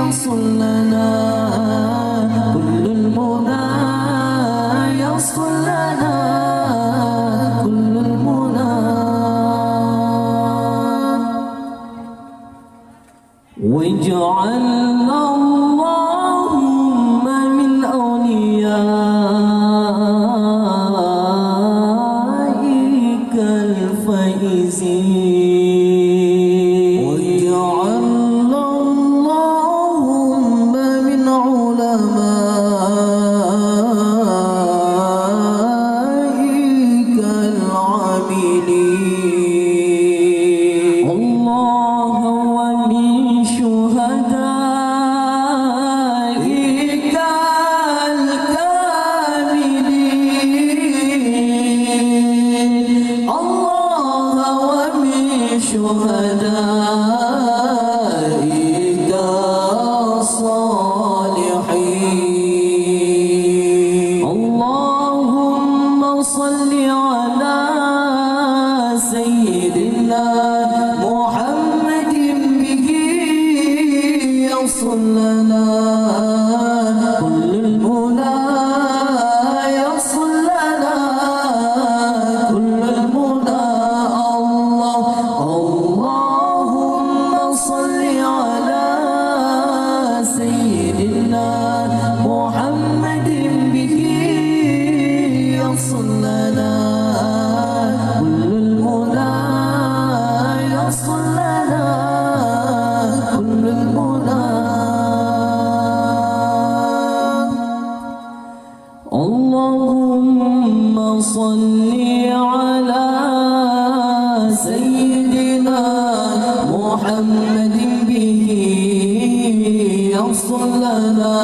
يصل لنا كل المنى يصل لنا كل المنى واجعلنا اللهم من أوليائك الفائزين واجعلنا اللهم من علمائك العاملين الله ومن شهدائك الكاملين الله ومن شهدائك الصالحين اللهم صل على سيدنا محمد به يصل لنا كل المنى يصل لنا كل المنى اللهم صل على سيدنا محمد به يصل لنا كل المنى يصل لنا كل المنى اللهم صل على سيدنا محمد به يصل لنا